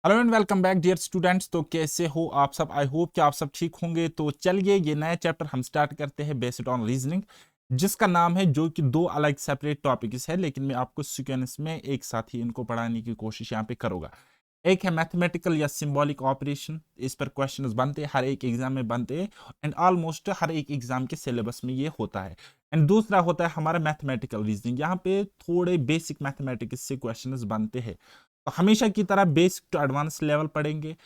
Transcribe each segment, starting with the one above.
Hello and welcome back dear students. तो कैसे हो आप सब? आई होप कि आप सब ठीक होंगे। तो चलिए ये नया चैप्टर हम स्टार्ट करते हैं बेस्ड ऑन रीजनिंग, जिसका नाम है, जो कि दो अलग सेपरेट टॉपिक्स है, लेकिन मैं आपको सीक्वेंस में एक साथ ही इनको पढ़ाने की कोशिश यहाँ पे करूंगा। एक है मैथमेटिकल या सिंबॉलिक ऑपरेशन। इस पर क्वेश्चंस बनते हैं, हर एक एग्जाम में बनते हैं एंड ऑलमोस्ट हर एक एग्जाम के सिलेबस में ये होता है। एंड दूसरा होता है हमारा मैथमेटिकल रीजनिंग। यहाँ पे थोड़े बेसिक मैथमेटिक्स से क्वेश्चंस बनते हैं। तो हमेशा की तरह बेसिक टू एडवांस लेवल पढ़ेंगे।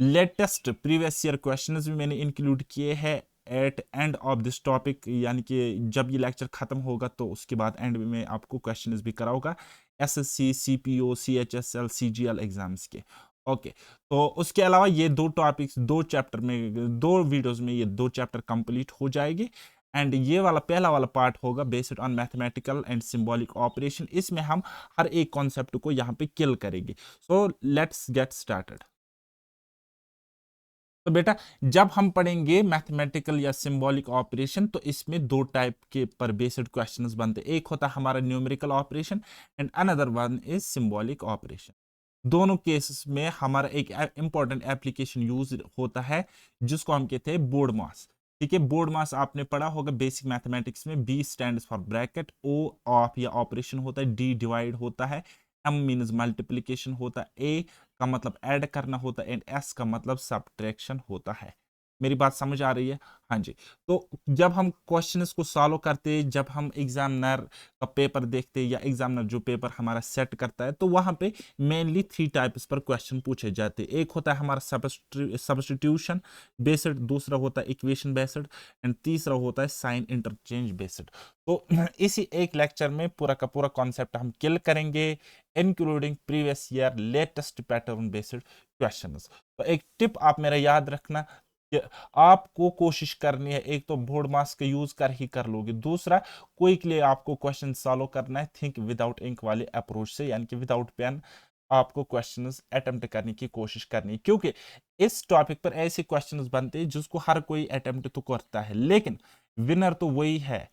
लेटेस्ट प्रीवियस ईयर क्वेश्चंस भी मैंने इंक्लूड किए हैं at end of this topic, यानी कि जब ये लेक्चर खत्म होगा तो उसके बाद एंड में मैं आपको क्वेश्चंस भी कराऊंगा SSC, CPO, CHSL, CGL exams के। ओके, तो उसके अलावा ये दो टॉपिक्स दो चैप्टर में, दो वीडियोस में ये दो चैप्टर कंप्लीट हो जाएंगे। एंड ये वाला पहला वाला पार्ट होगा based on mathematical and symbolic operation. इसमें हम हर एक कॉन्सेप्ट को यहाँ पे किल करेंगे। So let's get started. तो बेटा, जब हम पढ़ेंगे मैथमेटिकल या सिंबॉलिक ऑपरेशन, तो इसमें दो टाइप के पर बेस्ड क्वेश्चंस बनते हैं। एक होता है हमारा numerical operation and another one is symbolic operation. दोनों केसेस में हमारा एक इंपॉर्टेंट एप्लीकेशन यूज होता है, जिसको हम कहते हैं बोर्ड मास। ठीक है, बोर्ड मास आपने पढ़ा होगा बेसिक मैथमेटिक्स में। B stands for bracket, O of या ऑपरेशन होता है, डी डिवाइड होता है, एम मीन्स मल्टीप्लिकेशन होता है, ए का मतलब ऐड करना होता है एंड एस का मतलब सब्ट्रैक्शन होता है। मेरी बात समझ आ रही है? हाँ जी। तो जब हम क्वेश्चंस को सॉल्व करते हैं, जब हम एग्जामिनर का पेपर देखते हैं या एग्जामिनर जो पेपर हमारा सेट करता है, तो वहां पे मेनली थ्री टाइप्स पर क्वेश्चन पूछे जाते हैं। एक होता है हमारा सब्स्टिट्यूशन बेस्ड, दूसरा होता है इक्वेशन बेस्ड एंड तीसरा होता है साइन इंटरचेंज बेस्ड। तो इसी एक लेक्चर में पूरा का पूरा कॉन्सेप्ट हम किल करेंगे, including previous year latest pattern based questions. तो एक टिप आप मेरा याद रखना कि आपको कोशिश करनी है, एक तो बोर्ड मास का यूज कर ही कर लोगे, दूसरा कोई के लिए आपको क्वेश्चन सॉल्व करना है थिंक विदाउट इंक वाले अप्रोच से, यानी कि विदाउट पेन आपको क्वेश्चंस अटेम्प्ट करने की कोशिश करनी है। क्योंकि इस टॉपिक पर ऐसे क्वेश्चंस बनते हैं जिसको हर कोई अटेम्प्ट तो करता है, लेकिन विनर तो वही है,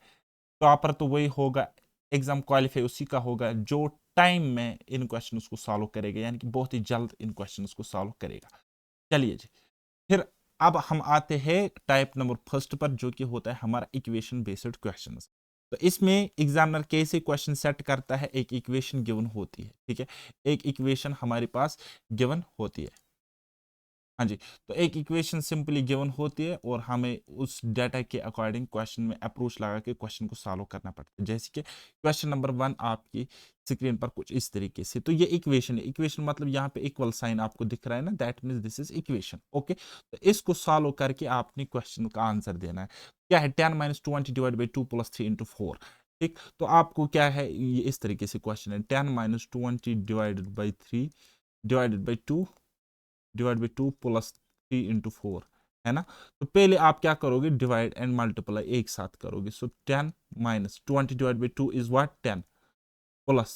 टॉपर तो वही होगा, एग्जाम क्वालिफाई उसी का होगा जो टाइम में इन क्वेश्चंस को सॉल्व करेगा, यानी कि बहुत ही जल्द इन क्वेश्चंस को सॉल्व करेगा। चलिए जी, फिर अब हम आते हैं टाइप नंबर फर्स्ट पर, जो कि होता है हमारा इक्वेशन बेस्ड क्वेश्चंस। तो इसमें एग्जामिनर कैसे क्वेश्चन सेट करता है, एक इक्वेशन गिवन होती है। ठीक है, एक इक्वेशन हमारे पास गिवन होती है। हाँ जी, तो एक इक्वेशन सिंपली गिवन होती है और हमें उस डाटा के अकॉर्डिंग क्वेश्चन में अप्रोच लगा के क्वेश्चन को सॉल्व करना पड़ता है। जैसे कि क्वेश्चन नंबर 1 आपकी स्क्रीन पर कुछ इस तरीके से, तो ये इक्वेशन है। इक्वेशन मतलब यहाँ पे इक्वल साइन आपको दिख रहा है ना, that means this is equation. Okay, तो इसको सॉल्व करके आपने क्वेश्चन का आंसर देना है। क्या है? 10 - 20 डिवाइड बाई 2 + 3 × 4। ठीक, तो आपको क्या है, ये इस तरीके से क्वेश्चन है, 10 - 20 divided by 3 divided by 2 divide by 2 + 3 × 4, है ना। तो पहले आप क्या करोगे, डिवाइड एंड मल्टीप्लाई एक साथ करोगे। सो 10 - 20 divide by 2 is what, 10 plus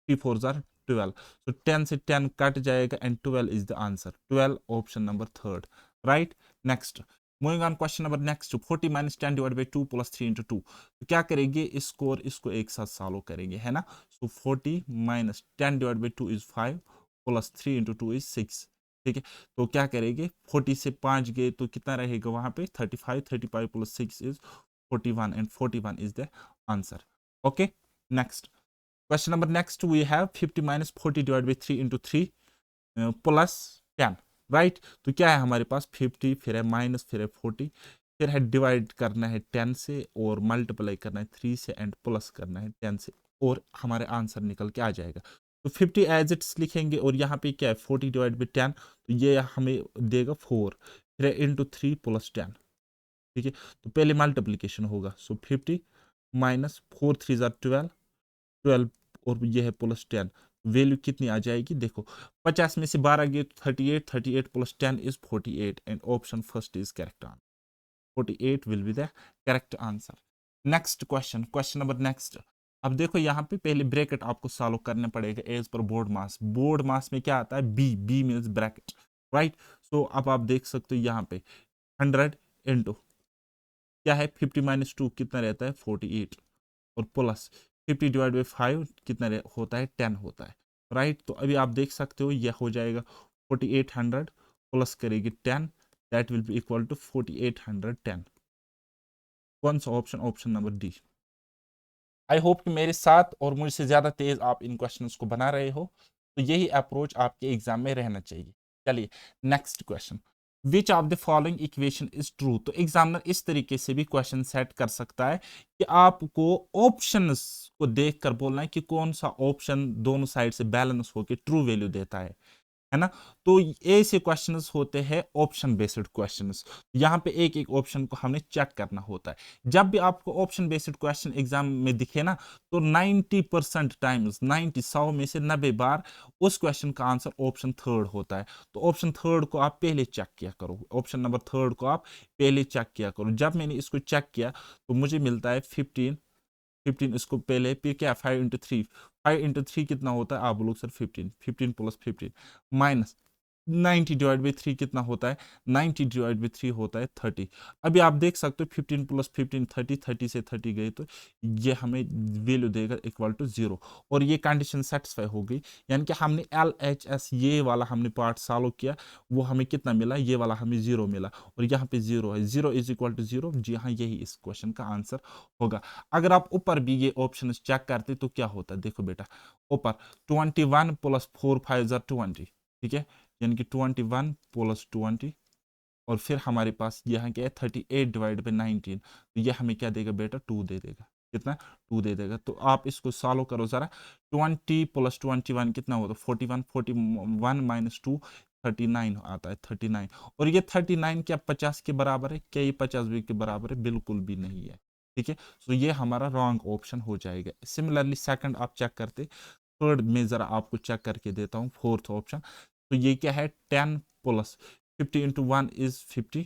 3 4 jar 12। सो 10 से 10 कट जाएगा and 12 is the answer. 12 option number third, right. Next, moving on question number next, 40 - 10 divide by 2 + 3 × 2। तो क्या करेंगे, इसको और इसको एक साथ सॉल्व करेंगे, है ना। सो 40 - 10 डिवाइड बाई 2 इज 5 + 3 × 2 इज 6। ठीक है, तो क्या करेंगे, 40 से 5 गए तो कितना रहेगा वहां पे, 35। 35 + 6 is 41 and 41 is the answer. Okay, next question number next we have 50 - 40 divide by 3 × 3 plus 10, right. तो क्या है हमारे पास, 50 फिर है माइनस फिर है 40, फिर है डिवाइड करना है 10 से और मल्टीप्लाई करना है 3 से एंड प्लस करना है 10 से, और हमारे आंसर निकल के आ जाएगा। तो 50 एज इट्स लिखेंगे और यहाँ पे क्या है, 40 डिवाइड बाई 10, तो ये हमें देगा 4, फिर इंटू 3 + 10। ठीक है, तो पहले मल्टीप्लीकेशन होगा। सो 50 माइनस 4 3 जार 12, 12 और ये है +10। वैल्यू कितनी आ जाएगी, देखो 50 में से 12 गए तो 38, 38 + 10 is 48 and option first is correct answer. 48 will be the correct answer. Next question, question number next. अब देखो यहाँ पे पहले ब्रैकेट आपको सॉल्व करना पड़ेगा एज पर बोर्ड मास। बोर्ड मास में क्या आता है, B, B means bracket, right. So अब आप देख सकते हो यहाँ पे 100 इंटू क्या है, 50 - 2 कितना रहता है, 48, और प्लस 50 डिवाइड बाई 5 कितना होता है, 10 होता है, राइट। तो अभी आप देख सकते हो यह हो जाएगा 4800 प्लस करेगी 10, that will be equal to 4810। कौन सा option? Option number D. I hope कि मेरे साथ और मुझसे ज़्यादा तेज़ आप इन क्वेश्चंस को बना रहे हो, तो यही अप्रोच आपके एग्जाम में रहना चाहिए। चलिए next question, which of the following equation is true. तो एग्जामिनर इस तरीके से भी क्वेश्चन सेट कर सकता है कि आपको ऑप्शंस को देखकर बोलना है कि कौन सा ऑप्शन दोनों साइड से बैलेंस होकर ट्रू वैल्यू देता है ना। तो ऐसे क्वेश्चंस होते हैं ऑप्शन बेस्ड क्वेश्चंस। यहाँ पे एक एक ऑप्शन को हमें चेक करना होता है। जब भी आपको ऑप्शन बेस्ड क्वेश्चन एग्जाम में दिखे ना, तो 90% टाइम्स 100 में से 90 बार उस क्वेश्चन का आंसर ऑप्शन थर्ड होता है। तो ऑप्शन थर्ड को आप पहले चेक किया करो, ऑप्शन नंबर थर्ड को आप पहले चेक किया करो। जब मैंने इसको चेक किया तो मुझे मिलता है 15 इसको पहले, फिर क्या 5 × 3, 5 × 3 कितना होता है? आप लोग सर 15, 15 + 15 माइनस 90/3 कितना होता है? 90/3 होता है 30। अभी आप देख सकते हो 15 + 15 30, 30 से 30 गए तो ये हमें वैल्यू देगा इक्वल टू 0, और ये कंडीशन सेटिस्फाई हो गई। यानी कि हमने LHS ये वाला हमने पार्ट सॉल्व किया, वो हमें कितना मिला? ये वाला हमें 0 मिला, और यहाँ पे 0 है। 0 = 0। जी हाँ, यही इस क्वेश्चन का आंसर होगा। अगर आप ऊपर भी ये ऑप्शन चेक करते तो क्या होता? देखो बेटा, ऊपर 21 + 4 5 = 20, ठीक है, यानी कि 21 + 20, और फिर हमारे पास यहाँ क्या है 38/19, तो ये हमें क्या देगा बेटा? 2 दे देगा। कितना? 2 दे देगा। तो आप इसको सॉल्व करो जरा। 20 + 21 कितना होता है? 41, 41 - 2 39 आता है, 39। और ये 39 क्या 50 के बराबर है? क्या ये 50 भी के बराबर है? बिल्कुल भी नहीं है, ठीक है। तो ये हमारा रॉन्ग ऑप्शन हो जाएगा। सिमिलरली सेकंड आप चेक करते, थर्ड में जरा आपको चेक करके देता हूँ, फोर्थ ऑप्शन। तो ये क्या है? 10 + 50 × 1 = 50,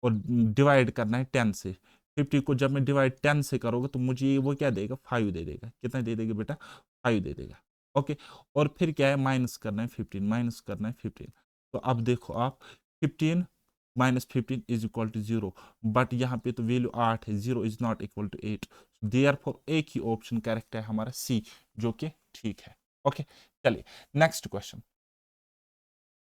और डिवाइड करना है 10 से। 50 को जब मैं डिवाइड 10 से करोगे तो मुझे वो क्या देगा? 5 दे देगा। कितना दे देगा बेटा? 5 दे देगा। ओके, और फिर क्या है? माइनस करना है 15, माइनस करना है 15। तो अब देखो आप, 15 - 15 = 0, बट यहाँ पे तो वैल्यू 8 है, 0 = नॉट इक्वल टू 8। देयरफॉर एक ही ऑप्शन करेक्ट है हमारा सी, जो कि ठीक है। ओके, चलिए next question.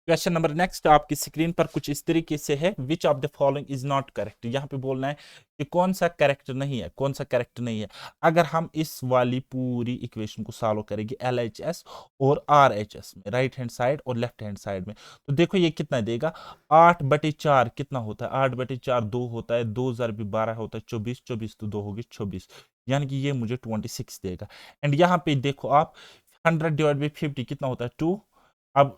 Question number next आपकी स्क्रीन पर कुछ इस तरीके से है, विच of the following is not correct. यहाँ पे बोलना है कि कौन सा करेक्ट नहीं है, कौन सा करेक्ट नहीं है। अगर हम इस वाली पूरी इक्वेशन को सॉल्व करेंगे LHS और RHS में, राइट हैंड साइड और लेफ्ट हैंड साइड में, तो देखो ये कितना देगा? 8/4 कितना होता है? 8/4 2 होता है, 2 * 12 होता है 24, 24 तो 2 होगी 26, यानी कि ये मुझे 26 देगा। एंड यहाँ पे देखो आप, 100/50 कितना होता है? 2। अब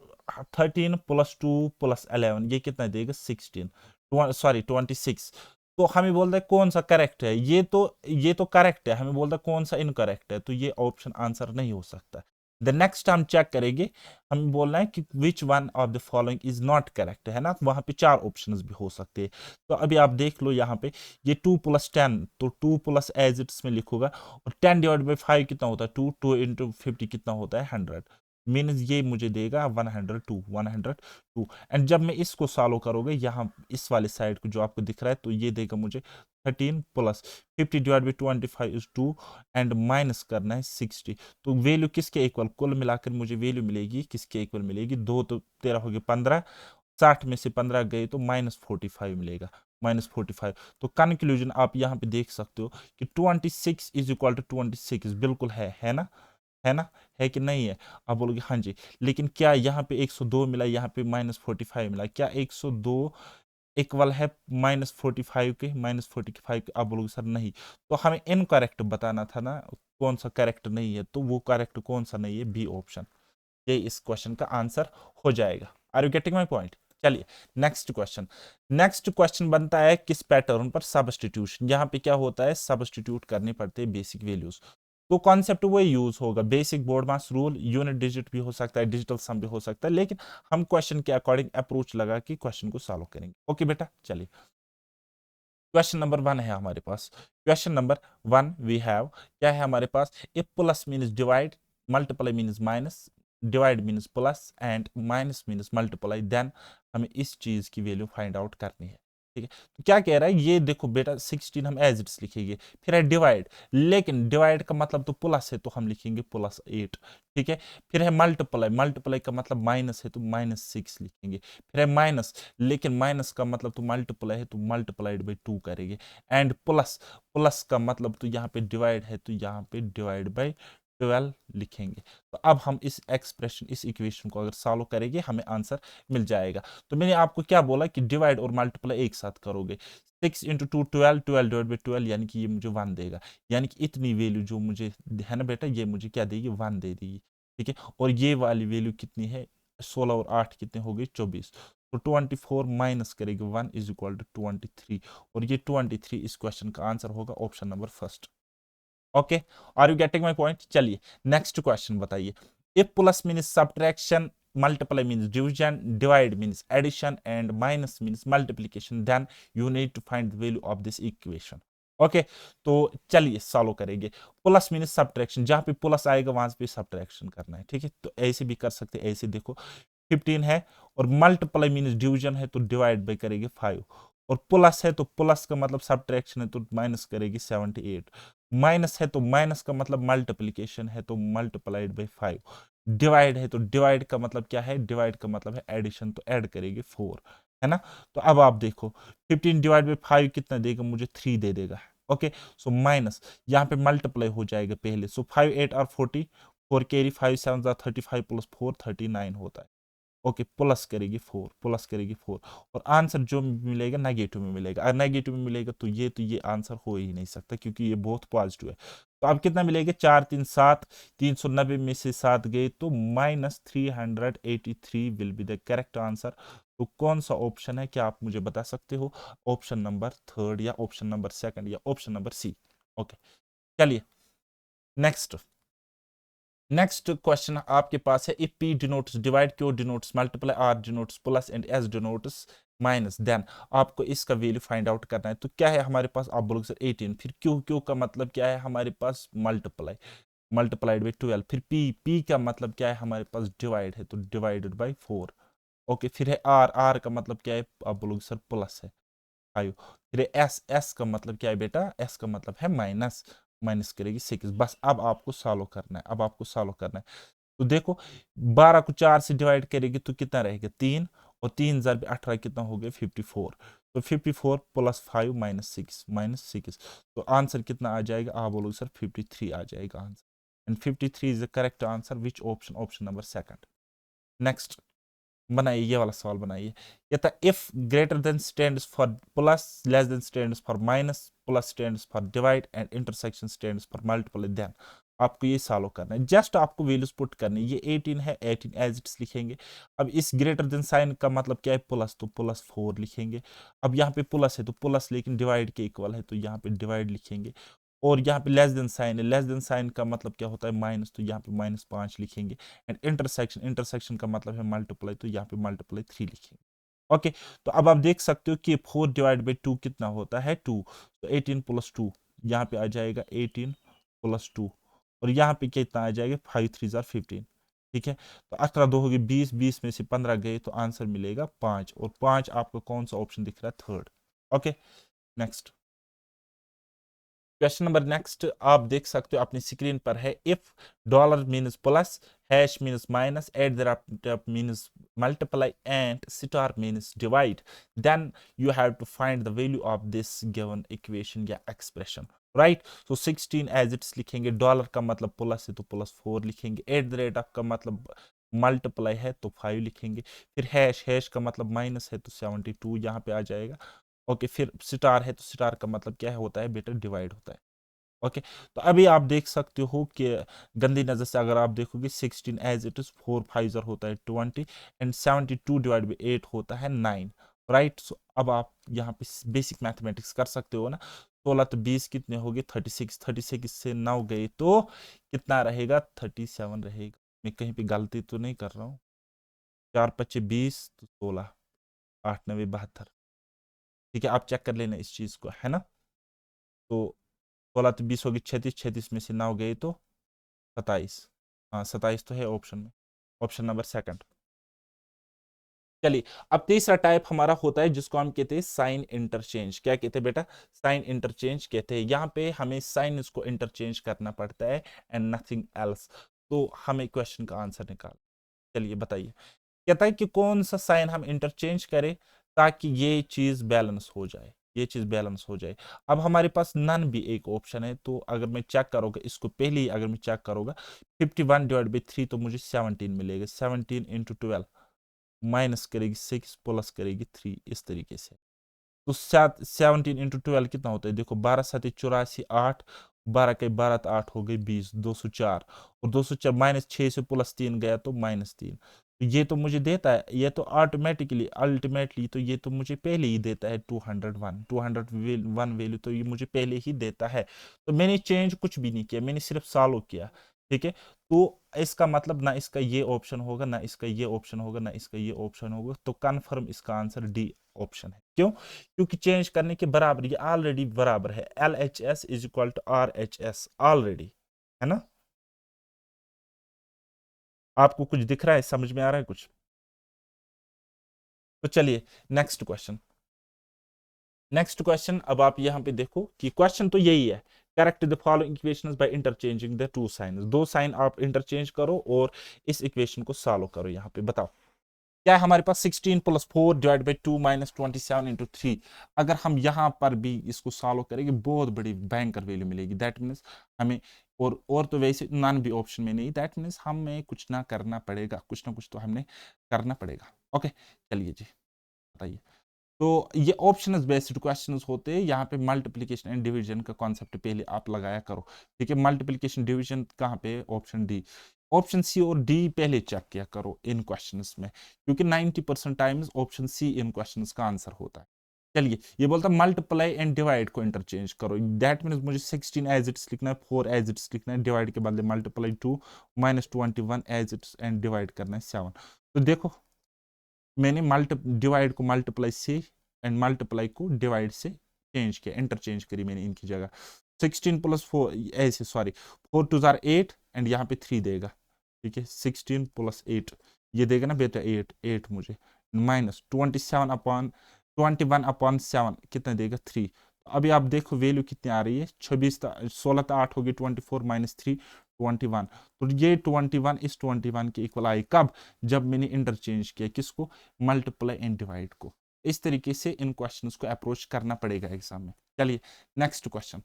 13 + 2 + 11 ये कितना देगा? 16, सॉरी 26। तो हमें बोलता है कौन सा करेक्ट है। ये तो करेक्ट है, हमें बोलता है कौन सा इनकरेक्ट है, तो ये ऑप्शन आंसर नहीं हो सकता। द नेक्स्ट हम चेक करेंगे, हमें बोलना है कि which one of the following is not correct, है ना। वहां पे 4 ऑप्शंस भी हो सकते हैं। तो अभी आप देख लो यहाँ पे, ये 2 + 10, तो 2 + एज इट्स में लिखूंगा, और 10/5 कितना होता है? 2, 2 × 50 कितना होता है? 100, मीन्स ये मुझे देगा 102, 102। एंड जब मैं इसको सॉल्व करोगे यहाँ इस वाले साइड को जो आपको दिख रहा है, तो ये देगा मुझे 13 + 50/25 = 2, एंड माइनस करना है 60। तो वैल्यू किसके इक्वल? कुल मिलाकर मुझे वैल्यू मिलेगी किसके इक्वल मिलेगी? 2 तो 13 हो गए 15, 60 में से 15 गए तो -45 मिलेगा, -45। तो कंक्लूजन आप यहाँ पे देख सकते हो कि 26 = 26 बिल्कुल है ना, है ना, है कि नहीं है? आप बोलोगे हाँ जी, लेकिन क्या यहाँ पे 102 मिला, यहाँ पे -45 मिला, क्या 102 इक्वल है -45 के? -45 के? आप बोलोगे सर नहीं। तो हमें इनकरेक्ट बताना था ना, कौन सा करेक्ट नहीं है, तो वो करेक्ट कौन सा नहीं है? बी ऑप्शन, ये इस क्वेश्चन का आंसर हो जाएगा। Are you getting my point? चलिए नेक्स्ट क्वेश्चन। नेक्स्ट क्वेश्चन बनता है किस पैटर्न पर? सब्स्टिट्यूशन। यहाँ पे क्या होता है? सब्स्टिट्यूट करनी पड़ती है बेसिक वैल्यूज। तो कॉन्सेप्ट वो यूज होगा, बेसिक बोर्ड मास रूल, यूनिट डिजिट भी हो सकता है, डिजिटल सम भी हो सकता है, लेकिन हम क्वेश्चन के अकॉर्डिंग अप्रोच लगा के क्वेश्चन को सॉल्व करेंगे। ओके बेटा, चलिए क्वेश्चन नंबर 1 है हमारे पास। क्वेश्चन नंबर 1 वी हैव, क्या है हमारे पास? If plus means divide, multiply means minus, divide means plus, and minus means multiply, then हमें इस चीज की वैल्यू फाइंड आउट करनी है, ठीक है, तो क्या कह रहा है ये देखो बेटा 16 हम एज इट्स लिखेंगे, फिर है डिवाइड, लेकिन डिवाइड का मतलब तो प्लस है तो हम लिखेंगे +8। ठीक है, फिर है मल्टीप्लाई, मल्टीप्लाई का मतलब माइनस है तो -6 लिखेंगे, फिर है माइनस, लेकिन माइनस का मतलब तो मल्टीप्लाई है तो मल्टीप्लाइड बाई 2 करेंगे, एंड प्लस, प्लस का मतलब तो यहाँ पे डिवाइड है तो यहाँ पे डिवाइड बाई 12 लिखेंगे। तो अब हम इस एक्सप्रेशन, इस इक्वेशन को अगर सॉल्व करेंगे हमें आंसर मिल जाएगा। तो मैंने आपको क्या बोला कि डिवाइड और मल्टीप्लाई एक साथ करोगे, 6 इंटू 2 12, 12 डिवाइड बाई 12 यानी कि ये मुझे 1 देगा, यानी कि इतनी वैल्यू जो मुझे है ना बेटा, ये मुझे क्या देगी, 1 दे देगी। ठीक है, और ये वाली वैल्यू कितनी है, 16 और 8 कितने हो गए, 24। तो 24 माइनस करेंगे 1 इज इक्वल टू 23, और ये 23 इस क्वेश्चन का आंसर होगा option number first. Okay, are you getting my point? चलिए नेक्स्ट क्वेश्चन बताइए। If plus means subtraction, multiply means division, divide means addition, and minus means multiplication, then you need to find the value of this equation. Okay, तो चलिए solve करेंगे। Plus means subtraction, जहां पे plus आएगा वहां पे subtraction करना है। ठीक है, तो ऐसे भी कर सकते हैं, ऐसे देखो 15 है, और मल्टीप्लाई मीन्स डिवीजन है तो डिवाइड बाई करेंगे 5, और प्लस है तो प्लस का मतलब सब्ट्रैक्शन है तो माइनस करेगी 78, माइनस है तो माइनस का मतलब मल्टीप्लिकेशन है तो मल्टीप्लाइड बाई 5, डिवाइड है तो डिवाइड का मतलब क्या है, डिवाइड का मतलब है एडिशन तो ऐड करेगी 4, है ना। तो अब आप देखो 15 डिवाइड बाई 5 कितना देगा मुझे, 3 दे देगा। ओके, सो माइनस, यहाँ पे मल्टीप्लाई हो जाएगा पहले, सो 5 8 और 40, 4 कैरी, 5 7 35 प्लस 4 39 होता है। ओके, प्लस करेगी 4, प्लस करेगी 4, और आंसर जो मिलेगा नेगेटिव में मिलेगा, अगर नेगेटिव में मिलेगा तो ये आंसर हो ही नहीं सकता क्योंकि ये बहुत पॉजिटिव है। तो अब कितना मिलेगा, 4 3 7, 390 में से 7 गए तो -383 will be the correct answer. तो कौन सा ऑप्शन है, क्या आप मुझे बता सकते हो, ऑप्शन नंबर थर्ड या ऑप्शन नंबर सेकंड या ऑप्शन नंबर सी। ओके, चलिए नेक्स्ट, नेक्स्ट क्वेश्चन आपके पास है, if p denotes divide, q denotes multiply, r denotes plus and s denotes minus, then आपको इसका वैल्यू फाइंड आउट करना है। तो क्या है हमारे पास, आप बोलोगे सर 18, फिर q का मतलब क्या है हमारे पास, मल्टीप्लाई, मल्टीप्लाइड बाई 12, फिर p का मतलब क्या है हमारे पास, डिवाइड है तो डिवाइडेड बाई 4। ओके, फिर है r का मतलब क्या है, आप बोलोगे सर प्लस है 5, फिर एस का मतलब क्या है बेटा, एस का मतलब है माइनस, माइनस करेगी 6। बस अब आपको सॉल्व करना है, अब आपको सॉल्व करना है। तो देखो 12 को 4 से डिवाइड करेगी तो कितना रहेगा, 3, और 3 × 18 कितना हो गया, 54। तो 54 प्लस 5 -6, तो आंसर कितना आ जाएगा, आप बोलोगे सर 53 आ जाएगा answer, and 53 is the correct answer, which option, option number second. Next बनाइए, ये वाला सवाल बनाइए। ये था, if greater than stands for plus, less than stands for minus, plus stands for divide, and intersection stands for multiply, then आपको ये solve करना है। जस्ट आपको वैल्यूज पुट करनी है। ये 18 है, 18 एज इट्स लिखेंगे। अब इस ग्रेटर देन साइन का मतलब क्या है, प्लस, तो प्लस 4 लिखेंगे। अब यहाँ पे प्लस है तो प्लस, लेकिन डिवाइड के इक्वल है तो यहाँ पे डिवाइड लिखेंगे। और यहाँ पे लेस देन साइन है, लेस देन साइन का मतलब क्या होता है, माइनस, तो यहाँ पे -5 लिखेंगे। एंड इंटरसेक्शन, इंटरसेक्शन का मतलब है मल्टीप्लाई, तो यहाँ पे मल्टीप्लाई 3 लिखेंगे। ओके, तो अब आप देख सकते हो कि 4 डिवाइड बाई 2 कितना होता है, 2, तो 18 प्लस 2, यहाँ पे आ जाएगा 18 प्लस 2, और यहाँ पे कितना आ जाएगा, 5 3 15। ठीक है, तो 18 2 हो गए 20, 20 में से 15 गए तो आंसर मिलेगा 5, और 5 आपको कौन सा ऑप्शन दिख रहा है, third. Okay, next question number next आप देख सकते हो अपनी स्क्रीन पर है, if dollar means plus, hash means minus, at the rate means multiply, and star means divide, then you have to find the value of this given equation या expression. Right, तो 16 as it's लिखेंगे, dollar का मतलब plus है तो plus 4 लिखेंगे, eight the rate of का मतलब मल्टीप्लाई है तो 5 लिखेंगे, फिर हैश, हैश का मतलब माइनस है तो 72 यहाँ पे आ जाएगा। ओके, फिर स्टार है तो स्टार का मतलब क्या है, होता है बेटा, डिवाइड होता है। ओके, तो अभी आप देख सकते हो कि गंदी नजर से अगर आप देखोगे 16 एज इट इज, 4 5 होता है 20, एंड 72 डिवाइड बाई 8 होता है 9। राइट, सो अब आप यहाँ पे बेसिक मैथमेटिक्स कर सकते हो ना। 16 तो 20 कितने हो गए, 36, 36 से 9 गए तो कितना रहेगा, 37 रहेगा। मैं कहीं पे गलती तो नहीं कर रहा हूँ, 4 25 20 तो 16, 8 9 72। ठीक है, आप चेक कर लेना इस चीज को, है ना। तो 16 तो 20 होगी, 36, 36 में से 9 गए तो 27। हाँ 27 तो है ऑप्शन में, ऑप्शन नंबर सेकंड। चलिए, अब तीसरा टाइप हमारा होता है जिसको हम कहते हैं साइन इंटरचेंज। क्या कहते हैं बेटा? साइन इंटरचेंज कहते हैं। यहाँ पे हमें साइन को इंटरचेंज करना पड़ता है एंड नथिंग एल्स। तो हमें क्वेश्चन का आंसर निकाल, चलिए बताइए। कहता है कि कौन सा साइन हम इंटरचेंज करें ताकि ये चीज बैलेंस हो जाए, ये चीज बैलेंस हो जाए। अब हमारे पास नन भी एक ऑप्शन है, तो अगर मैं चेक करूंगा इसको, पहले ही अगर मैं चेक करूंगा 51/3 तो मुझे 17 मिलेगा। 17 × 12 माइनस करेगी 6 प्लस करेगी 3, इस तरीके से। तो 17 × 12 कितना होता है? देखो 12×7 = 84, 8 12 के 8 हो गई 20, 204। और 204 -6 से +3 गया तो -3। तो ये तो मुझे देता है, ये तो ऑटोमेटिकली अल्टीमेटली तो ये तो मुझे पहले ही देता है 201, 201 वैल्यू तो ये मुझे पहले ही देता है। तो मैंने चेंज कुछ भी नहीं किया, मैंने सिर्फ सॉल्व किया। ठीक है, तो इसका मतलब ना इसका ये ऑप्शन होगा, ना इसका ये ऑप्शन होगा, ना इसका ये ऑप्शन होगा। तो कन्फर्म इसका आंसर डी ऑप्शन है। क्यों? क्योंकि चेंज करने के बराबर, ये ऑलरेडी बराबर है। LHS = RHS ऑलरेडी, है ना? आपको कुछ दिख रहा है, समझ में आ रहा है कुछ? तो चलिए नेक्स्ट क्वेश्चन। नेक्स्ट क्वेश्चन, अब आप यहां पे देखो कि क्वेश्चन तो यही है, correct the following equations by interchanging the two science. दो साइन आप इंटरचेंज करो और इस इक्वेशन को सॉल्व करो। यहां पे बताओ क्या है हमारे पास? 16 + 4/2 - 27 × 3। अगर हम यहां पर भी इसको सॉल्व करेंगे बहुत बड़ी भयंकर वैल्यू मिलेगी। दैट मीन्स हमें, और तो वैसे नॉन भी ऑप्शन में नहीं, दैट मीन्स हमें कुछ ना करना पड़ेगा, कुछ ना कुछ तो हमने करना पड़ेगा। ओके, चलिए जी बताइए। तो ये ऑप्शंस बेस्ड क्वेश्चंस होते हैं। यहाँ पे मल्टीप्लिकेशन एंड डिवीजन का कॉन्सेप्ट पहले आप लगाया करो। ठीक है, मल्टीप्लिकेशन डिवीजन कहाँ पे? Option D. ऑप्शन सी और डी पहले चेक किया करो इन क्वेश्चंस में, क्योंकि 90% टाइम्स ऑप्शन सी इन क्वेश्चंस का आंसर होता है। चलिए, ये बोलता है मल्टीप्लाई एंड डिवाइड को इंटरचेंज करो। दैट मीन्स मुझे 16 एज इट्स लिखना है, 4 एज इट्स लिखना है, डिवाइड के बदले multiply 2 -21 as it's and divide करना है 7। तो देखो मैंने डिवाइड को मल्टीप्लाई से एंड मल्टीप्लाई को डिवाइड से चेंज किया, इंटरचेंज करी मैंने इनकी जगह। 16 + 4 ऐसे, सॉरी 4 2 जार 8 एंड यहाँ पे 3 देगा। ठीक है, 16 + 8 ये देगा ना बेटा 8, 8 मुझे माइनस 21/7 कितना देगा 3। अभी आप देखो वैल्यू कितनी आ रही है, 16 तो 8 होगी, 24 - 3 21। तो ये 21 इस 21 के इक्वल आई कब? जब मैंने इंटरचेंज किया किसको? मल्टीप्लाई एंड डिवाइड को। इस तरीके से इन क्वेश्चंस को अप्रोच करना पड़ेगा एग्जाम में। चलिए next question.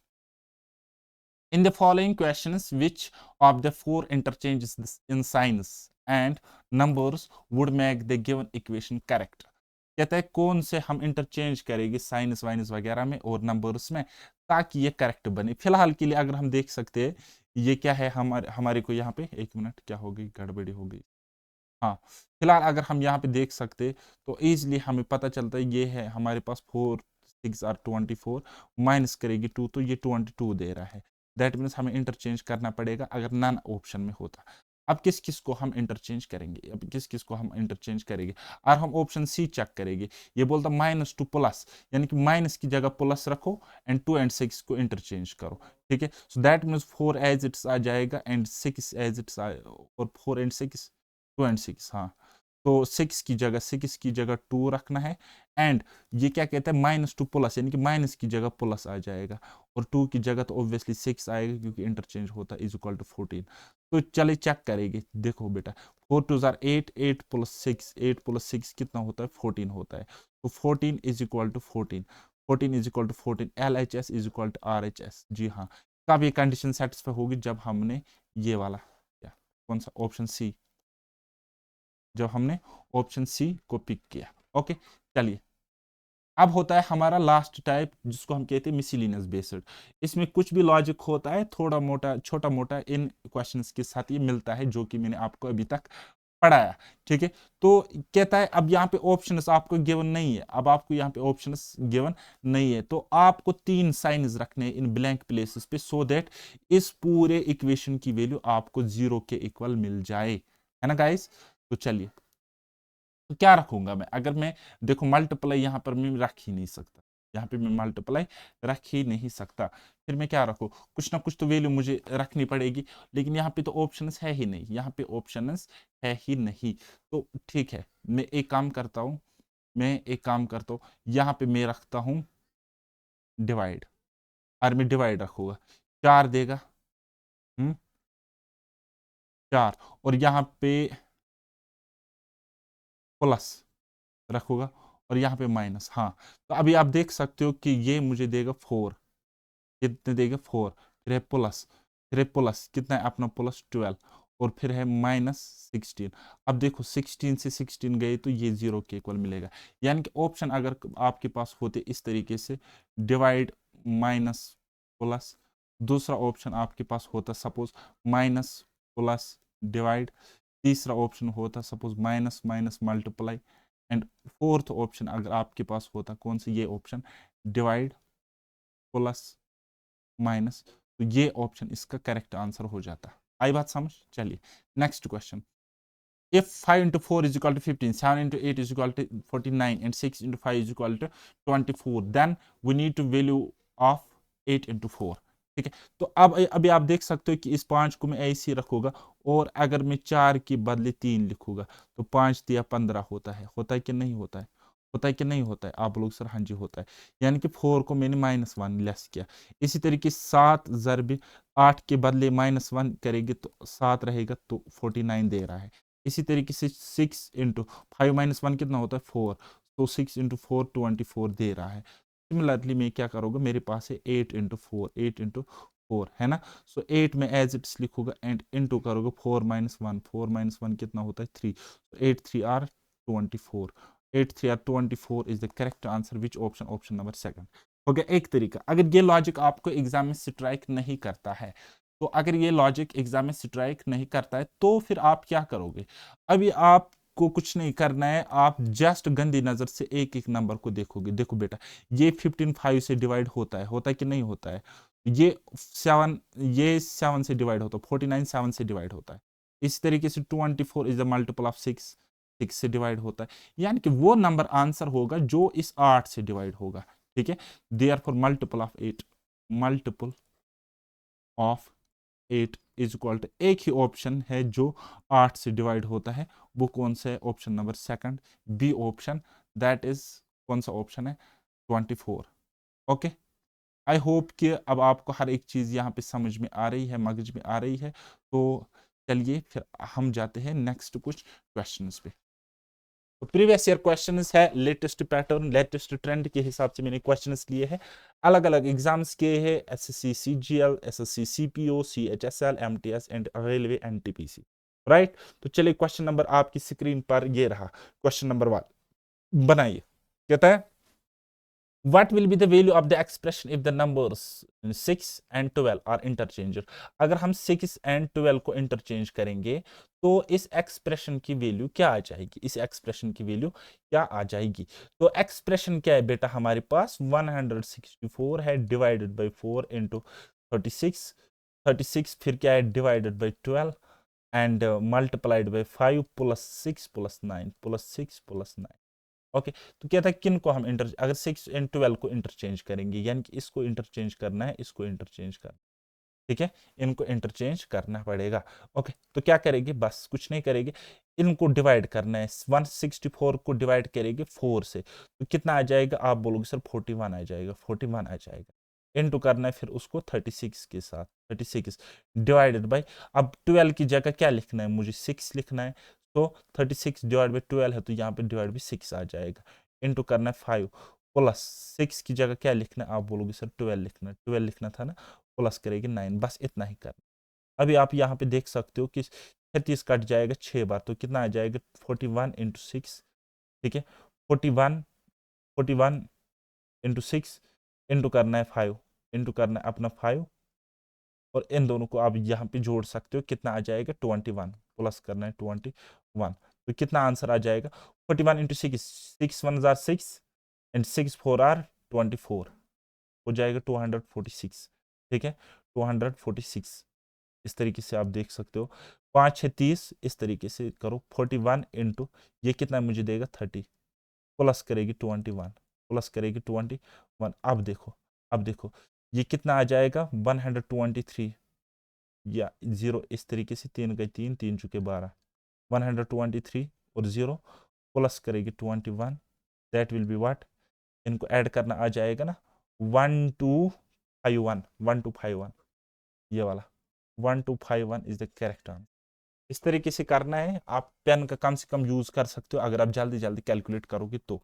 In the following questions, which of the four interchanges in signs and numbers would make the given equation correct? कहता है कौन से हम इंटरचेंज करेंगे साइनस वाइनस वगैरह में और नंबर्स में ताकि ये करेक्ट बने। फिलहाल के लिए अगर हम देख सकते हैं ये क्या है, हमारे हमारे को यहाँ पे, एक मिनट, क्या हो गई, गड़बड़ी हो गई। हाँ, फिलहाल अगर हम यहाँ पे देख सकते तो इजीली हमें पता चलता है ये है हमारे पास 4 6 आर 24 माइनस करेगी 2 तो ये 22 दे रहा है। दैट मीन्स हमें इंटरचेंज करना पड़ेगा अगर नन ऑप्शन में होता। अब किस किस को हम इंटरचेंज करेंगे? अब किस किस को हम इंटरचेंज करेंगे? और हम ऑप्शन सी चेक करेंगे। ये बोलता -2 प्लस, यानी कि माइनस की जगह प्लस रखो एंड 2 एंड 6 को इंटरचेंज करो। ठीक है, so that means 4 as it's आ जाएगा एंड 6 एज इट्स, और 4 एंड 6 2 एंड 6, हाँ। तो 6 की जगह 2 रखना है एंड ये क्या कहता है -2 प्लस, यानी कि माइनस की जगह प्लस आ जाएगा और 2 की जगह तो ऑब्वियसली 6 आएगा क्योंकि इंटरचेंज होता है = 14। तो चलिए चेक करेंगे। देखो बेटा 4 2 जार 8, 8 + 6, 8 + 6 कितना होता है? 14 होता है। तो 14 = 14, 14 = 14, LHS = RHS। जी हाँ, कब ये कंडीशन सेटिस्फाई होगी? जब हमने ये वाला, क्या कौन सा, ऑप्शन सी, जब हमने ऑप्शन सी को पिक किया। ओके, चलिए अब होता है हमारा लास्ट टाइप जिसको हम कहते हैं मिसलिनियस बेस्ड। इसमें कुछ भी लॉजिक होता है, थोड़ा मोटा छोटा मोटा इन क्वेश्चंस के साथ ये मिलता है जो कि मैंने आपको अभी तक पढ़ाया। ठीक है, तो कहता है अब यहाँ पे ऑप्शंस आपको गिवन नहीं है, अब आपको यहाँ पे ऑप्शंस गिवन नहीं है तो आपको 3 साइंस रखने हैं इन ब्लैंक प्लेसेस पे सो दैट इस पूरे इक्वेशन की वैल्यू आपको 0 के इक्वल मिल जाए, है ना गाइस? तो चलिए, तो क्या रखूंगा मैं? अगर मैं देखो मल्टीप्लाई यहां पर मैं रख ही नहीं सकता, यहाँ पे मैं मल्टीप्लाई रख ही नहीं सकता। फिर मैं क्या रखूँ, कुछ ना कुछ तो वैल्यू मुझे रखनी पड़ेगी, लेकिन यहाँ पे तो ऑप्शंस है ही नहीं, यहाँ पे ऑप्शंस है ही नहीं। तो ठीक है, मैं एक काम करता हूँ, यहाँ पे मैं रखता हूँ डिवाइड, और मैं डिवाइड रखूंगा, 4 देगा, 4, और यहाँ पे प्लस रखूंगा, और यहाँ पे माइनस। हाँ, तो अभी आप देख सकते हो कि ये मुझे देगा 4, कितने देगा 4, फिर है प्लस कितना है अपना प्लस 12, और फिर है माइनस 16। अब देखो 16 से 16 गए तो ये 0 के इक्वल मिलेगा। यानी कि ऑप्शन अगर आपके पास होते इस तरीके से, डिवाइड माइनस प्लस, दूसरा ऑप्शन आपके पास होता सपोज माइनस प्लस डिवाइड, तीसरा ऑप्शन होता suppose minus minus multiply, and fourth option अगर आपके पास होता कौन सा, ये ऑप्शन डिवाइड प्लस माइनस, तो ये ऑप्शन इसका करेक्ट आंसर हो जाता। आई बात समझ? चलिए next question. If 5 into 4 is equal to 15, 7 into 8 is equal to 49, and 6 into 5 is equal to 24, then we need to value of 8 into 4। ठीक है, तो अब अभी आप देख सकते हो कि इस 5 को मैं ऐसे ही रखूंगा, और अगर मैं 4 के बदले 3 लिखूंगा तो 5 दिया 15 होता है कि नहीं होता है? होता है कि नहीं होता है? आप लोग सर हाँ जी होता है। यानी कि 4 को मैंने -1 लेस किया। इसी तरीके 7 ज़रब 8 के बदले -1 करेंगे तो 7 रहेगा, तो 49 दे रहा है। इसी तरीके से 6 इंटू 5 - 1 कितना होता है 4, तो 6 इंटू 4 24 दे रहा है। सिमिलरली मैं क्या करूँगा, मेरे पास है 8 इंटू 4, 8 इंटू 4 है ना। सो 8 में एज इट्स लिखूंगा एंड इंटू करूँगा 4 - 1, 4 - 1 कितना होता है 3, 8 3 are 24, 8 3 are 24 is the correct answer. Which option? Option number second हो गया एक तरीका। अगर ये लॉजिक आपको एग्जाम में स्ट्राइक नहीं करता है, तो अगर ये लॉजिक एग्जाम में स्ट्राइक नहीं करता है तो फिर आप क्या करोगे? अभी आपको कुछ नहीं करना है, आप जस्ट गंदी नजर से एक एक नंबर को देखोगे। देखो बेटा, ये 15 5 से डिवाइड होता है कि नहीं होता है? ये 7, ये 7 से डिवाइड होता है, 49 7 से डिवाइड होता है। इस तरीके से 24 इज द मल्टीपल ऑफ 6, 6 से डिवाइड होता है। यानी कि वो नंबर आंसर होगा जो इस 8 से डिवाइड होगा। ठीक है, therefore multiple of 8, multiple of 8 is equal to, एक ही ऑप्शन है जो 8 से डिवाइड होता है, वो कौन सा है? Option number second, B option, that is कौन सा ऑप्शन है? 24। ओके, आई होप कि अब आपको हर एक चीज यहाँ पे समझ में आ रही है, मगज में आ रही है। तो चलिए फिर हम जाते हैं नेक्स्ट कुछ क्वेश्चंस पे। प्रीवियस ईयर क्वेश्चंस है, लेटेस्ट पैटर्न लेटेस्ट ट्रेंड के हिसाब से मैंने क्वेश्चंस लिए हैं, अलग अलग एग्जाम्स किए हैं, SSC CGL, SSC CPO, CHSL, MTS and railway NTPC. Right, तो चलिए क्वेश्चन नंबर आपकी स्क्रीन पर ये रहा, क्वेश्चन नंबर 1 बनाइए। कहता है what will be the value of the expression if the numbers 6 and 12 are interchangeable? अगर हम 6 and 12 को इंटरचेंज करेंगे तो इस एक्सप्रेशन की वैल्यू क्या आ जाएगी? इस एक्सप्रेशन की वैल्यू क्या आ जाएगी? तो एक्सप्रेशन क्या है बेटा हमारे पास? 164 है डिवाइडेड बाई 4 इंटू 36, 36 फिर क्या है divided by 12 and multiplied by 5 plus 6 plus 9 plus 6 plus 9। Okay, तो क्या था किन को हम इंटर, अगर 6 एंड 12 को इंटरचेंज करेंगे, यानी कि इसको इंटरचेंज करना है, इसको इंटरचेंज करना, ठीक है, इनको इंटरचेंज करना पड़ेगा। ओके, तो क्या करेंगे? बस कुछ नहीं करेंगे, इनको डिवाइड करना है। 164 को डिवाइड करेंगे 4 से, तो कितना आ जाएगा? आप बोलोगे सर 41 आ जाएगा, 41 आ जाएगा। इनटू करना है फिर उसको 36 के साथ, 36 डिवाइडेड बाई, अब 12 की जगह क्या लिखना है? मुझे 6 लिखना है, तो 36 डिवाइड बाई 12 है, तो यहाँ पे डिवाइड बाई 6 आ जाएगा। इनटू करना है 5 प्लस 6 की जगह क्या लिखना है? आप बोलोगे सर 12 लिखना है, 12 लिखना था ना, प्लस करेगी 9, बस इतना ही करना। अभी आप यहाँ पे देख सकते हो कि 36 कट जाएगा 6 बार, तो कितना आ जाएगा? 41 इंटू 6, ठीक है, 41, 41 इंटू 6 इंटू करना है 5, इंटू करना है अपना 5, और इन दोनों को आप यहाँ पे जोड़ सकते हो, कितना आ जाएगा? 21 प्लस करना है 21, तो कितना आंसर आ जाएगा? 41 इंटू 6, 6 1 जार 6 एंड 6 4 आर 24, हो जाएगा 246। ठीक है, 246। इस तरीके से आप देख सकते हो, 5 6 30, इस तरीके से करो 41 इंटू ये कितना मुझे देगा 30, प्लस करेगी 21, प्लस करेगी 21। अब देखो ये कितना आ जाएगा 123, या 0 इस तरीके से, 3 गए 3, 3 चुके 12, 123 और 0 प्लस करेगी 21, दैट विल बी व्हाट, इनको ऐड करना आ जाएगा ना 1251, 1251, ये वाला 1251 इज द करेक्ट आंसर। इस तरीके से करना है, आप पेन का कम से कम यूज कर सकते हो अगर आप जल्दी जल्दी कैलकुलेट करोगे तो।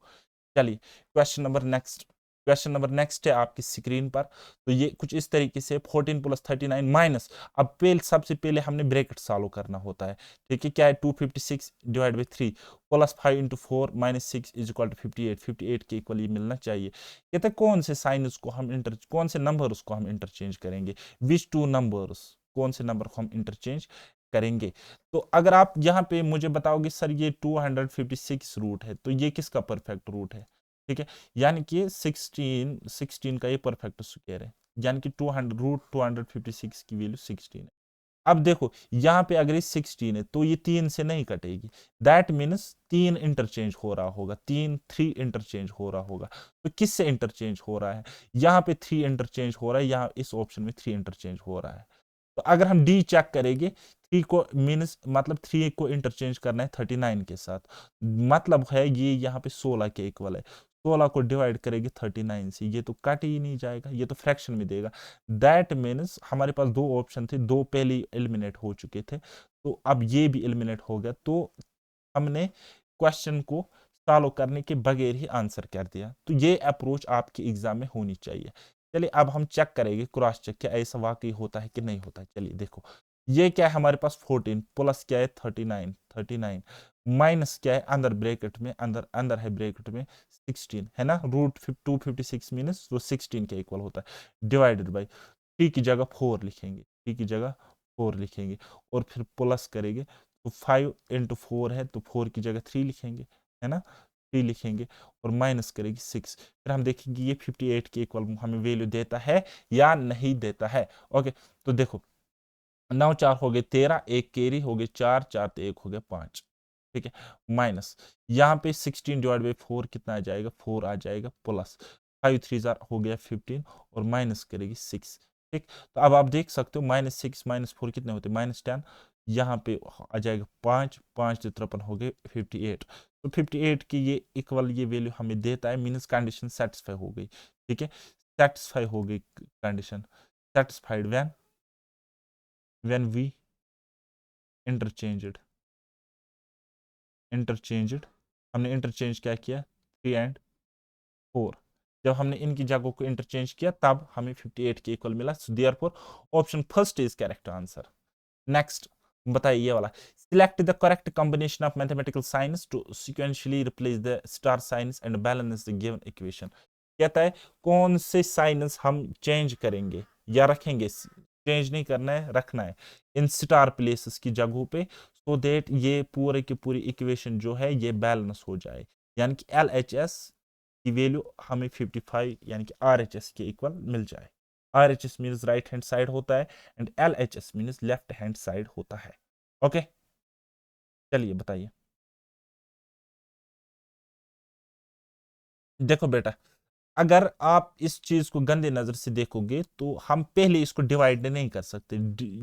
चलिए क्वेश्चन नंबर नेक्स्ट है आपकी स्क्रीन पर। तो ये कुछ इस तरीके से 14 प्लस 39 माइनस, अब पहले सबसे पहले हमने ब्रैकेट सॉल्व करना होता है। ठीक है, क्या है 256 divide by 3 plus 5 into 4 minus 6 is equal to 58, 58 के इक्वल ये मिलना चाहिए। कहते कौन से साइन उसको हम कौन से नंबर उसको हम इंटरचेंज करेंगे, विच टू नंबर्स, कौन से नंबर को हम इंटरचेंज करेंगे। तो अगर आप यहाँ पे मुझे बताओगे सर ये 256 रूट है, तो ये किसका परफेक्ट रूट है। ठीक है, यानी कि 16 का ये परफेक्ट स्क्वायर है, यानी कि 200 रूट 256 की वैल्यू 16 है। अब देखो यहाँ पे अगर ये 16 है तो ये 3 से नहीं कटेगी, दैट मीन्स 3 इंटरचेंज हो रहा होगा, 3 इंटरचेंज हो रहा होगा। तो किससे इंटरचेंज हो रहा है, यहाँ पे 3 इंटरचेंज हो रहा है, यहाँ इस ऑप्शन में 3 इंटरचेंज हो रहा है। तो अगर हम डी चेक करेंगे, 3 को मीन्स मतलब 3 को इंटरचेंज करना है 39 के साथ, मतलब है ये यहाँ पे 16 के इक्वल है। 16 को डिवाइड करेगी 39 से, ये तो कट ही नहीं जाएगा, ये तो फ्रैक्शन में देगा। दैट मीन्स हमारे पास दो ऑप्शन थे, दो पहले एलिमिनेट हो चुके थे, तो अब ये भी एलिमिनेट हो गया। तो हमने क्वेश्चन को सॉल्व करने के बगैर ही आंसर कर दिया। तो ये अप्रोच आपके एग्जाम में होनी चाहिए। चलिए अब हम चेक करेंगे, क्रॉस चेक, क्या ऐसा वाकई होता है कि नहीं होता है। चलिए देखो ये क्या है हमारे पास 14 प्लस क्या है 39 माइनस क्या है अंदर ब्रैकेट में, अंदर है ब्रैकेट में 16 है ना, रूट 256 मीनस वो 16 के इक्वल होता है, डिवाइडेड बाई 3 की जगह 4 लिखेंगे, 3 की जगह 4 लिखेंगे और फिर प्लस करेंगे। तो 5 इंटू 4 है तो 4 की जगह 3 लिखेंगे, है ना, 3 लिखेंगे और माइनस करेगी 6। फिर हम देखेंगे ये 58 के इक्वल हमें वैल्यू देता है या नहीं देता है। ओके, तो देखो 9 4 हो गए 13, एक कैरी हो गए 4, 4 तो 1 हो गया 5। ठीक है, माइनस यहाँ पे 16 डिवाइड बाई 4 कितना आ जाएगा, 4 आ जाएगा, प्लस 5 3 हो गया 15 और माइनस करेगी 6। ठीक, तो अब आप देख सकते हो -6 -4 कितने होते हैं -10, यहाँ पे आ जाएगा 5, 5 53 हो गए 58। तो 58 की ये इक्वल ये वैल्यू हमें देता है, मीनस कंडीशन सेटिस्फाई हो गई। ठीक है, सेटिस्फाई हो गई condition, satisfied when we interchanged हमने इंटरचेंज क्या किया 3 एंड 4, जब हमने इनकी जगहों को इंटरचेंज किया तब हमें 58 के इक्वल मिला। So therefore option first is correct answer. Next बताइए ये वाला, select the correct combination of mathematical signs to sequentially replace the star signs and balance the given equation. कहता है कौन से साइंस हम चेंज करेंगे या रखेंगे, चेंज नहीं करना है रखना है इन स्टार प्लेसेस की जगहों पे, सो देट ये पूरे की पूरी इक्वेशन जो है ये बैलेंस हो जाए, यानी कि LHS की वैल्यू हमें 55 यानी कि RHS के इक्वल मिल जाए। RHS means right hand side होता है and LHS means left hand side होता है। ओके, चलिए बताइए। देखो बेटा, अगर आप इस चीज को गंदे नजर से देखोगे तो हम पहले इसको डिवाइड नहीं कर सकते।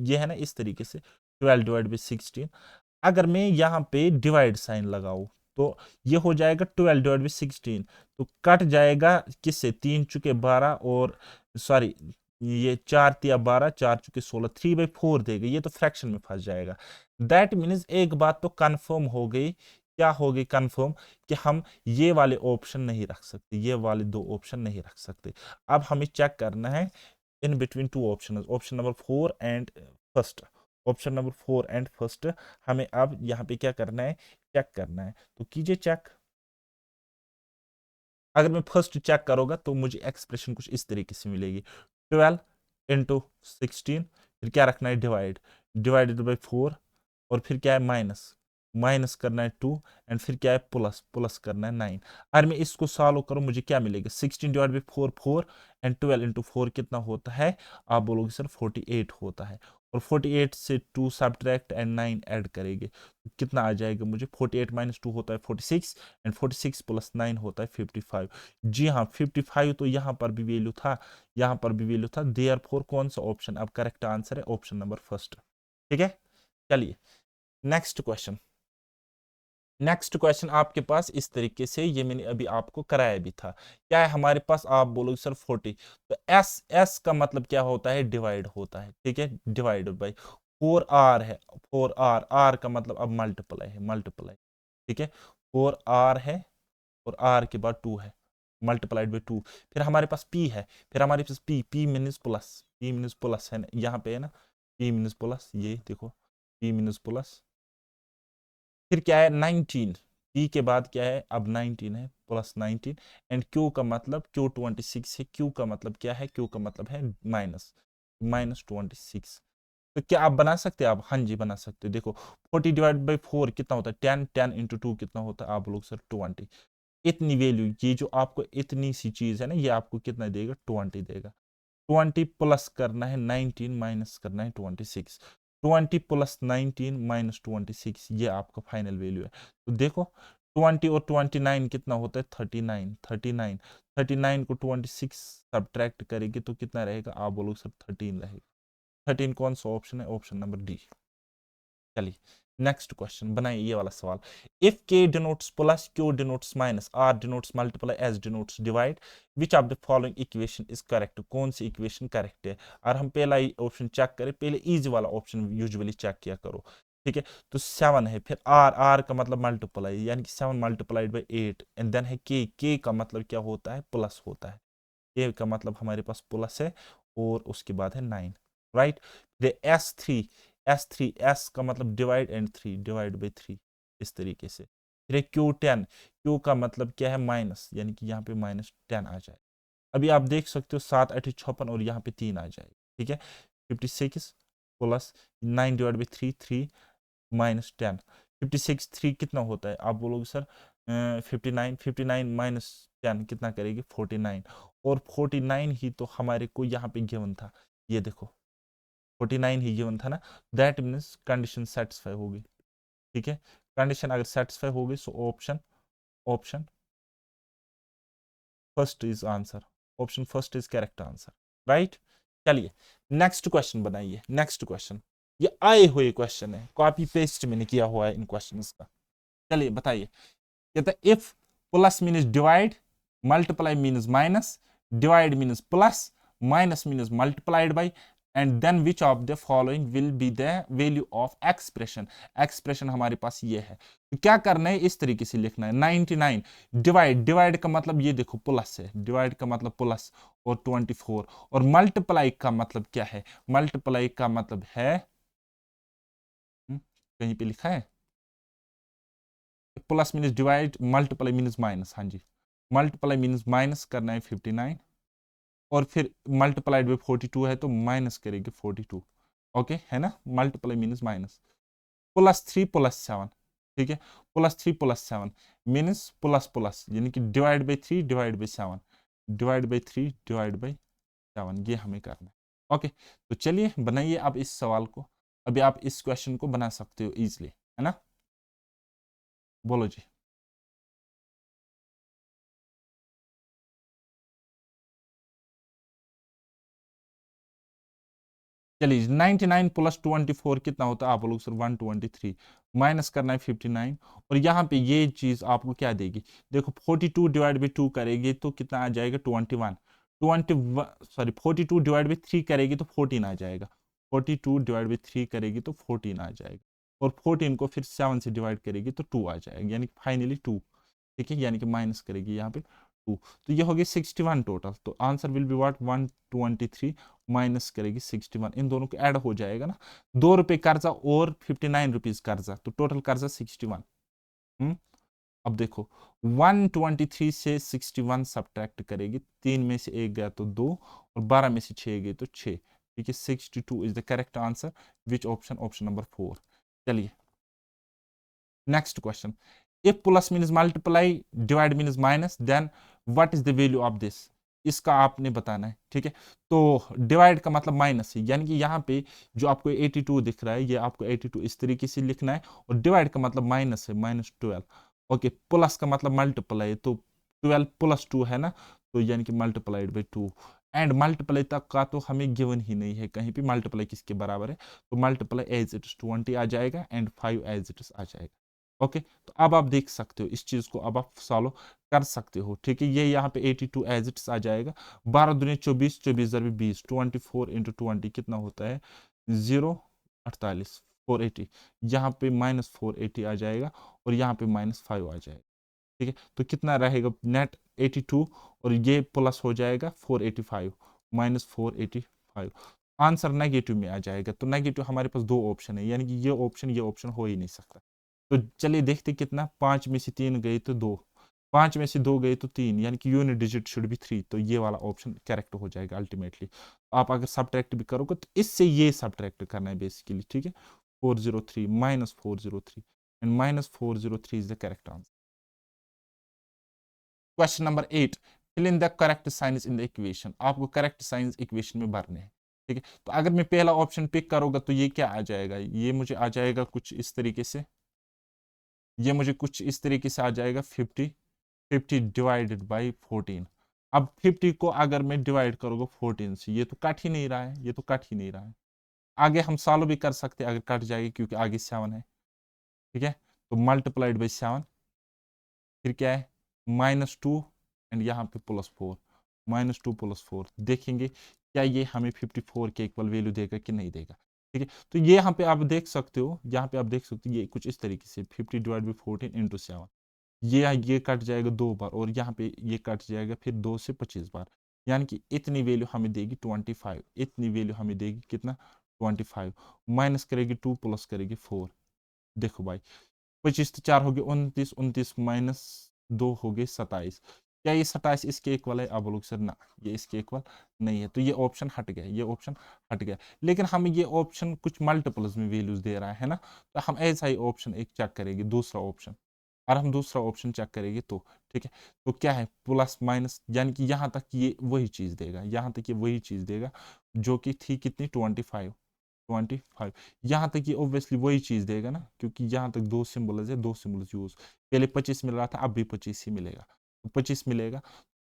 ये है ना इस तरीके से 12 डिवाइड बाई 16, अगर मैं यहाँ पे डिवाइड साइन लगाऊं तो ये हो जाएगा 12 डिवाइड बाई 16, तो कट जाएगा किससे, 3 चुके 12 और सॉरी ये 4 तिया 12, 4 चुके 16, 3/4 देगा, ये तो फ्रैक्शन में फंस जाएगा। दैट मीन्स एक बात तो कंफर्म हो गई, क्या हो गई कंफर्म, कि हम ये वाले ऑप्शन नहीं रख सकते, ये वाले दो ऑप्शन नहीं रख सकते। अब हमें चेक करना है in between two option, option number 4 and first, option number 4 and first हमें अब यहाँ पे क्या करना है, चेक करना है। तो कीजिए चेक। अगर मैं फर्स्ट चेक करूंगा तो मुझे एक्सप्रेशन कुछ इस तरीके से मिलेगी, 12 इंटू 16, फिर क्या रखना है डिवाइड, डिवाइडेड बाई 4 और फिर क्या है माइनस, माइनस करना है 2 एंड फिर क्या है प्लस, प्लस करना है 9। अगर मैं इसको सॉल्व करूं मुझे क्या मिलेगा, 16 डिवाइड बाई 4 4 एंड 12 इंटू 4 कितना होता है, आप बोलोगे सर 48 होता है। और 48 से 2 सब्ट्रैक्ट एंड 9 ऐड करेंगे तो कितना आ जाएगा मुझे, 48 माइनस 2 होता है 46 एंड 46 प्लस 9 होता है 55। जी हाँ 55 तो यहाँ पर भी वैल्यू था, यहाँ पर भी वैल्यू था, देयरफॉर कौन सा ऑप्शन अब करेक्ट आंसर है, ऑप्शन नंबर फर्स्ट। ठीक है, चलिए नेक्स्ट क्वेश्चन। नेक्स्ट क्वेश्चन आपके पास इस तरीके से, ये मैंने अभी आपको कराया भी था। क्या है हमारे पास, आप बोलोगे सर 40, तो एस एस का मतलब क्या होता है, डिवाइड होता है। ठीक है, डिवाइड बाई 4r है, 4r, r का मतलब अब मल्टीप्लाई है, मल्टीप्लाई। ठीक है, 4r है और r के बाद 2 है, मल्टीप्लाइड बाई 2। फिर हमारे पास p है, फिर हमारे पास p, p मीनस plus, p मीनस plus है यहाँ पे है ना, p मीनस प्लस, ये देखो p मीनस प्लस। फिर क्या है 19, p के बाद क्या है अब 19 है, प्लस 19 एंड q का मतलब q 26 है, q का मतलब क्या है, q का मतलब है माइनस, माइनस 26। तो क्या आप बना सकते हैं, आप हाँ जी बना सकते हो। देखो 40 डिवाइड बाई 4 कितना होता है, 10, 10 इंटू 2 कितना होता है, आप लोग सर 20। इतनी वैल्यू, ये जो आपको इतनी सी चीज है ना, ये आपको कितना देगा, 20 देगा। 20 प्लस करना है 19 माइनस करना है 26, 20 प्लस 19 माइनस 26, ये आपका फाइनल वैल्यू है। तो देखो 20 और 29 कितना होता है, 39, 39, 39 को 26 सब्ट्रैक्ट करेगी तो कितना रहेगा, आप बोलो सर 13 रहेगा। 13 कौन सा ऑप्शन है, ऑप्शन नंबर डी। चलिए नेक्स्ट क्वेश्चन बनाइए ये वाला सवाल। If k denotes plus, q denotes minus, r denotes multiply, s denotes divide, which of the following equation is correct, कौन सी इक्वेशन करेक्ट है। और हम पहला ही ऑप्शन चेक करें, पहले इजी वाला ऑप्शन यूजुअली चेक किया करो। ठीक है, तो 7 है, फिर r का मतलब मल्टीप्लाई, यानी कि 7 मल्टीप्लाइड बाई 8 एंड देन है k का मतलब क्या होता है, प्लस होता है, k का मतलब हमारे पास प्लस है और उसके बाद है 9, राइट। फिर s3, s3, s का मतलब डिवाइड एंड 3, डिवाइड बाई 3, इस तरीके से। फिर q10, q का मतलब क्या है, माइनस, यानी कि यहाँ पे माइनस 10 आ जाए। अभी आप देख सकते हो 7 8 56 और यहाँ पे 3 आ जाए। ठीक है, 56 प्लस 9 डिवाइड बाई 3, 3 माइनस 10, 56 3 कितना होता है, आप बोलोगे सर 59, 59 माइनस 10 कितना करेगी, 49, और 49 ही तो हमारे को यहाँ पे गिवन था, ये देखो 49 ही गिवन था ना, दैट मीन्स कंडीशन सेटिस्फाई होगी। ठीक है, कंडीशन अगर सेटिस्फाई होगी so option, option first is answer, option first is correct answer, right. चलिए नेक्स्ट क्वेश्चन बनाइए, नेक्स्ट क्वेश्चन, ये आए हुए क्वेश्चन है, कॉपी पेस्ट मैंने किया हुआ है इन क्वेश्चंस का। चलिए बताइए, कहता है if plus means divide, multiply means minus, divide means plus, minus means multiplied by, and then which of the following will be the value of expression. Expression हमारे पास ये है, तो क्या करना है, इस तरीके से लिखना है 99 डिवाइड, डिवाइड का मतलब ये देखो प्लस है, डिवाइड का मतलब प्लस और 24, और मल्टीप्लाई का मतलब क्या है, मल्टीप्लाई का मतलब है कहीं पे लिखा है plus means divide, multiply means minus, हाँ जी मल्टीप्लाई मीन्स माइनस करना है 59, और फिर मल्टीप्लाइड बाई 42 है तो माइनस करेंगे 42। ओके है ना, multiply means minus, plus 3 plus 7। ठीक है, plus 3 plus 7 means plus plus, यानी कि divide by 3 divide by 7, divide by 3 divide by 7, ये हमें करना है। ओके, तो चलिए बनाइए आप इस सवाल को, अभी आप इस क्वेश्चन को बना सकते हो इजिली, है ना, बोलो जी। चलिए 99 प्लस 24 कितना होता है, आप लोग सर 123, माइनस करना है 59, और यहाँ पे ये चीज आपको क्या देगी, देखो 42 डिवाइड बाई 2 करेगी तो कितना आ जाएगा 21, 21 सॉरी 42 डिवाइड बाई 3 करेगी तो 14 आ जाएगा, 42 डिवाइड बाई 3 करेगी तो 14 आ जाएगा, और 14 को फिर 7 से डिवाइड करेगी तो 2 आ जाएगा, यानी फाइनली 2। ठीक है, यानी कि माइनस करेगी यहाँ पे 2, तो ये हो गया 61 टोटल, तो answer will be what 123 minus करेगी 61, इन दोनों को ऐड हो जाएगा ना, 2 रुपए कर्जा और 59 रुपीज कर्जा, तो टोटल कर्जा 61। अब देखो 123 से 61 सब्ट्रैक्ट करेगी, 3 में से 1 गया तो 2 और 12 में से 6 गए तो 6। ठीक है, 62 is the correct answer, which option, option number 4। चलिए next question, if plus means multiply, divide means minus, then what is the value of this, इसका आपने बताना है, ठीक है। तो डिवाइड का मतलब माइनस है, यानी कि यहाँ पे जो आपको 82 दिख रहा है ये आपको 82 इस तरीके से लिखना है, और डिवाइड का मतलब माइनस है, -12। ओके, प्लस का मतलब मल्टीप्लाई, तो 12 + 2 है ना, तो यानी कि मल्टीप्लाइड बाई 2। एंड मल्टीप्लाई तक का तो हमें गिवन ही नहीं है कहीं भी मल्टीप्लाई किसके बराबर है, तो मल्टीप्लाई एज इट इज 20 आ जाएगा एंड 5 एज इट इज आ जाएगा। ओके, तो अब आप देख सकते हो इस चीज को, अब आप सॉल्व कर सकते हो, ठीक है। ये यहाँ पे 82 एज इट्स आ जाएगा, 12 दूनी 24, 24 × 20, 24 × 20 कितना होता है, 0 48 480, यहाँ पे -480 आ जाएगा और यहाँ पे -5 आ जाएगा, ठीक है। तो कितना रहेगा नेट 82, और ये प्लस हो जाएगा 485 -485, आंसर नेगेटिव में आ जाएगा। तो नेगेटिव हमारे पास दो ऑप्शन है, यानी कि ये ऑप्शन हो ही नहीं सकता। तो चलिए देखते कितना, 5 में से 3 गए तो 2, 5 में से 2 गए तो 3, यानी कि यूनिट डिजिट शुड बी 3, तो ये वाला ऑप्शन करेक्ट हो जाएगा अल्टीमेटली। आप अगर सब्ट्रैक्ट भी करोगे तो इससे ये सब्ट्रैक्ट करना है बेसिकली, ठीक है। 403 -403 and -403 is the correct answer. Question number 8, fill in the correct signs in the equation. आपको करेक्ट साइंस इक्वेशन में भरने हैं, ठीक है। तो अगर मैं पहला ऑप्शन पिक करूंगा तो ये क्या आ जाएगा, ये मुझे आ जाएगा कुछ इस तरीके से, ये मुझे कुछ इस तरीके से आ जाएगा 50 50 डिवाइडेड बाई 14। अब 50 को अगर मैं डिवाइड करूंगा 14 से, ये तो कट ही नहीं रहा है, ये तो कट ही नहीं रहा है। आगे हम सॉल्व भी कर सकते हैं अगर कट जाएगी, क्योंकि आगे 7 है, ठीक है। तो मल्टीप्लाइड बाई 7, फिर क्या है -2 एंड यहाँ पे +4, -2 +4, देखेंगे क्या ये हमें 54 के इक्वल वैल्यू देगा कि नहीं देगा, ठीक है। तो ये यहाँ पे आप देख सकते हो, यहाँ पे आप देख सकते हो ये कुछ इस तरीके से 50 डिवाइड बाई 14 × 7, ये कट जाएगा 2 बार, और यहाँ पे ये कट जाएगा फिर 2 से 25 बार, यानी कि इतनी वैल्यू हमें देगी 25, इतनी वैल्यू हमें देगी कितना 25, माइनस करेगी 2 प्लस करेगी 4। देखो भाई 25 तो 4 हो गए 29, 29 -2 हो गए 27। क्या ये 27 इसके इक्वल है, आप बोलोगे सर ना ये इसके इक्वल नहीं है, तो ये ऑप्शन हट गया, ये ऑप्शन हट गया। लेकिन हमें ये ऑप्शन कुछ मल्टीपल्स में वैल्यूज दे रहा है ना, तो हम ऐसा ही ऑप्शन एक चेक करेंगे, दूसरा ऑप्शन, और हम दूसरा ऑप्शन चेक करेंगे तो, ठीक है। तो क्या है प्लस माइनस, यानी कि यहाँ तक ये वही चीज देगा, यहाँ तक ये वही चीज देगा जो कि थी कितनी 25, 25 यहाँ तक ये ऑब्वियसली वही चीज देगा ना, क्योंकि यहाँ तक दो सिंबल्स है, दो सिंबल्स यूज, पहले 25 मिल रहा था, अब भी 25 ही मिलेगा, तो 25 मिलेगा।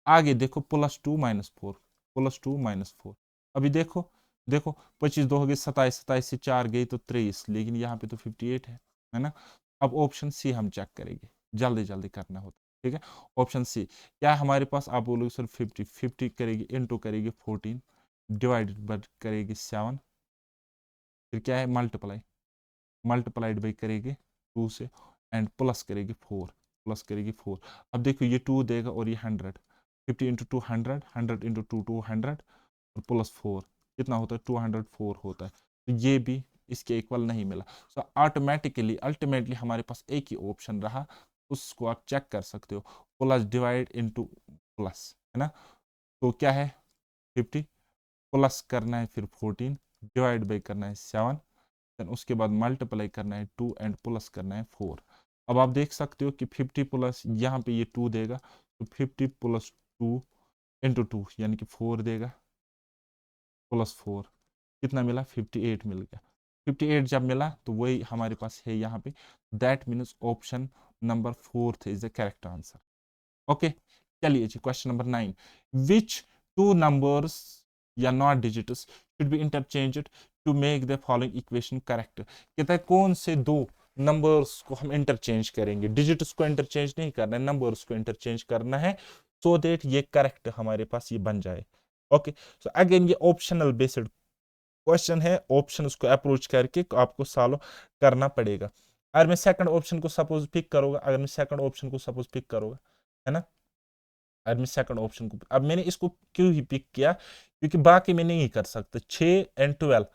आगे देखो +2 -4, +2 -4, अभी देखो देखो 25 2 हो गए 27, 27 से 4 गई तो 23, लेकिन यहाँ पे तो 58 है ना। अब ऑप्शन सी हम चेक करेंगे, जल्दी जल्दी करना होता है, ठीक है। ऑप्शन सी क्या है हमारे पास, आप बोलोगे सर 50, 50 करेगी इंटू करेगी 14 डिवाइडेड बाय करेगी 7, फिर क्या है मल्टीप्लाई, मल्टीप्लाइड बाई करेगी 2 से, एंड प्लस करेगी 4, प्लस करेगी 4। अब देखो ये 2 देगा और ये 100, 50 × 2 100, 100 × 2 200, और +4 कितना होता है 204 होता है। तो ये भी इसके इक्वल नहीं मिला। सो ऑटोमेटिकली अल्टीमेटली हमारे पास एक ही ऑप्शन रहा, उसको आप चेक कर सकते हो, प्लस डिवाइड इनटू प्लस, है ना। तो क्या है 50 प्लस करना है, फिर 14 डिवाइड बाई करना है 7, देन उसके बाद मल्टीप्लाई करना है 2 एंड प्लस करना है 4। अब आप देख सकते हो कि 50 प्लस यहाँ पे ये 2 देगा, तो 50 + 2 × 2 यानी कि 4 देगा, +4 कितना मिला 58 मिल गया। 58 जब मिला तो वही हमारे पास है यहाँ पे, that means option number 4 is the correct answer. Okay, चलिए जी question number 9, which two numbers या not digits should be interchanged to make the following equation correct. कहता है कौन से दो नंबर्स को हम इंटरचेंज करेंगे, डिजिट्स को इंटरचेंज नहीं करना है, नंबर्स को इंटरचेंज करना है, सो दैट ये करेक्ट हमारे पास ये बन जाए। ओके, सो अगेन ये ऑप्शनल बेस्ड क्वेश्चन है, ऑप्शन को अप्रोच करके आपको सॉल्व करना पड़ेगा। अगर मैं सेकंड ऑप्शन को सपोज पिक करूंगा, अगर मैं सेकंड ऑप्शन को सपोज पिक करूंगा, है ना, अगर मैं सेकंड ऑप्शन को, अब मैंने इसको क्यों ही पिक किया, क्योंकि बाकी मैं नहीं कर सकता, 6 एंड 12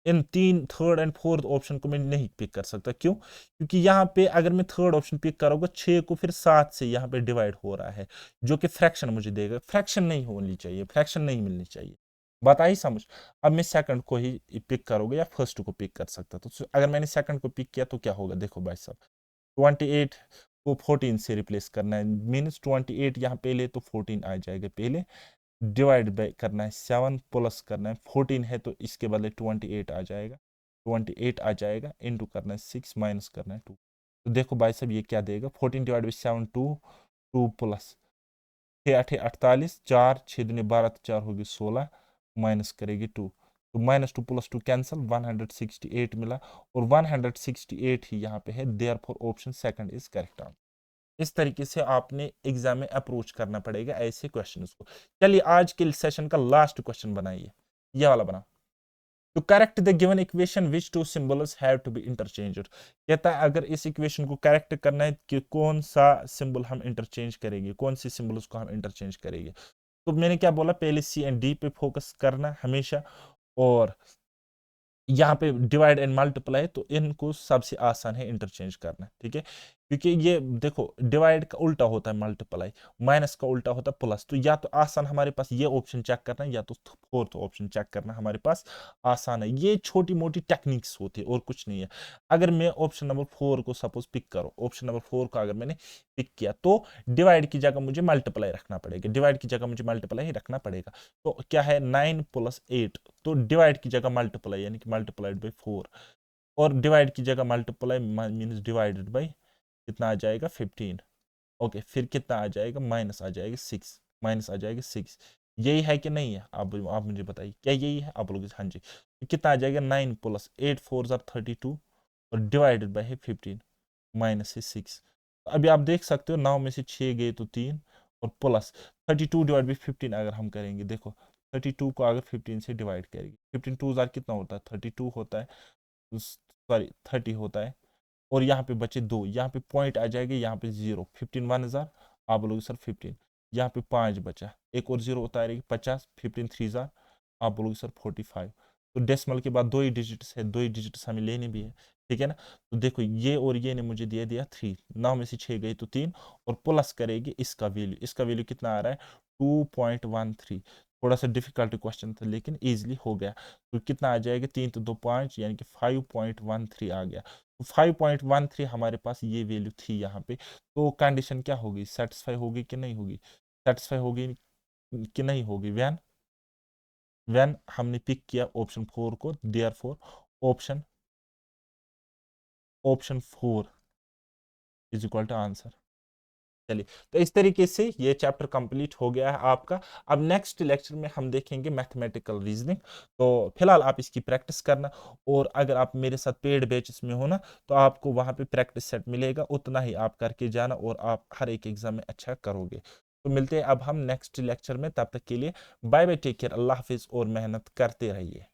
इन तीन थर्ड एंड फोर्थ ऑप्शन को मैं नहीं पिक कर सकता, क्यों, क्योंकि यहाँ पे अगर मैं थर्ड ऑप्शन पिक करूंगा 6 को फिर 7 से यहाँ पे डिवाइड हो रहा है, जो कि फ्रैक्शन मुझे देगा, फ्रैक्शन नहीं होनी चाहिए, फ्रैक्शन नहीं मिलनी चाहिए, बात आई समझ। अब मैं सेकंड को ही पिक करोगे या फर्स्ट को पिक कर सकता, तो अगर मैंने सेकंड को पिक किया तो क्या होगा, देखो भाई साहब 28 को 14 से रिप्लेस करना है, मीन्स 28 यहाँ पहले तो 14 आ जाएगा पहले, डिवाइड बाय करना है 7 प्लस करना है 14 है तो इसके बदले 28 आ जाएगा, 28 आ जाएगा, इनटू करना है 6 माइनस करना है 2। तो देखो भाई साहब ये क्या देगा, 14 डिवाइड बाई 7 2 प्लस 6 8 48, 4 6 दूनी 12 तो 4 होगी 16 माइनस करेगी 2, तो -2 + 2 कैंसिल, 168 मिला और 168 ही यहाँ पे है, therefore option second is correct answer. इस तरीके से आपने एग्जाम में अप्रोच करना पड़ेगा ऐसे क्वेश्चंस को। चलिए आज के सेशन का लास्ट क्वेश्चन बनाइए, ये वाला बना। To correct the given equation which two symbols have to be interchanged, कहता है अगर इस इक्वेशन को करेक्ट करना है कि कौन सा सिंबल हम इंटरचेंज करेंगे, कौन सी सिंबल्स को हम इंटरचेंज करेंगे। तो मैंने क्या बोला, पहले सी एंड डी पे फोकस करना हमेशा, और यहाँ पे डिवाइड एंड मल्टीप्लाई तो इनको सबसे आसान है इंटरचेंज करना, ठीक है, क्योंकि ये देखो डिवाइड का उल्टा होता है मल्टीप्लाई, माइनस का उल्टा होता है प्लस, तो या तो आसान हमारे पास ये ऑप्शन चेक करना है या तो फोर्थ ऑप्शन चेक करना हमारे पास आसान है। ये छोटी मोटी टेक्निक्स होती है और कुछ नहीं है। अगर मैं ऑप्शन नंबर 4 को सपोज पिक करो, ऑप्शन नंबर 4 को अगर मैंने पिक किया तो डिवाइड की जगह मुझे मल्टीप्लाई रखना पड़ेगा, डिवाइड की जगह मुझे मल्टीप्लाई ही रखना पड़ेगा। तो क्या है 9 + 8, तो डिवाइड की जगह मल्टीप्लाई यानी कि मल्टीप्लाइड बाई 4, और डिवाइड की जगह मल्टीप्लाई मीन्स डिवाइडेड बाई कितना आ जाएगा 15। ओके, फिर कितना आ जाएगा, माइनस आ जाएगा 6, माइनस आ जाएगा 6। यही है कि नहीं है, आप मुझे बताइए क्या यही है, आप लोग हाँ जी। तो कितना आ जाएगा 9 + 8 4 32 और डिवाइडेड बाई है 15 माइनस है 6। अभी आप देख सकते हो 9 में से 6 गए तो 3 और प्लस 32 डिवाइड बाई 15 अगर हम करेंगे, देखो 32 को अगर 15 से डिवाइड करेंगे, 15 2 कितना होता है 32 होता है, सॉरी 30 होता है, और यहाँ पे बचे 2, यहाँ पे पॉइंट आ जाएगा, यहाँ पे 0, 15 1000, आप बोलोगे सर 15, यहाँ पे 5 बचा, एक और 0 होता है 50, 15 3000, आप बोलोगे सर 45। तो डेसिमल के बाद 2 ही डिजिट्स है, 2 ही डिजिट्स हमें लेने भी है, ठीक है ना। तो देखो ये और ये ने मुझे दिया 3, 9 में से 6 गई तो 3, और प्लस करेगी इसका वैल्यू, इसका वैल्यू कितना आ रहा है 2.13। थोड़ा सा डिफिकल्ट क्वेश्चन था लेकिन इजीली हो गया। तो कितना आ जाएगा 3 तो 2 5 यानी कि 5.13 आ गया। तो 5.13 हमारे पास ये वैल्यू थी यहाँ पे। तो कंडीशन क्या होगी, सेटिस्फाई होगी कि नहीं होगी, सेटिस्फाई होगी कि नहीं होगी, व्हेन हमने पिक किया ऑप्शन 4 को, therefore option 4 is equal to answer. चलिए, तो इस तरीके से ये चैप्टर कंप्लीट हो गया है आपका। अब नेक्स्ट लेक्चर में हम देखेंगे मैथमेटिकल रीजनिंग। तो फिलहाल आप इसकी प्रैक्टिस करना, और अगर आप मेरे साथ पेड बैचेस में हो ना तो आपको वहाँ पे प्रैक्टिस सेट मिलेगा, उतना ही आप करके जाना और आप हर एक एग्जाम में अच्छा करोगे। तो मिलते हैं अब हम नेक्स्ट लेक्चर में, तब तक के लिए बाय बाय, टेक केयर, अल्लाह हाफिज और मेहनत करते रहिए।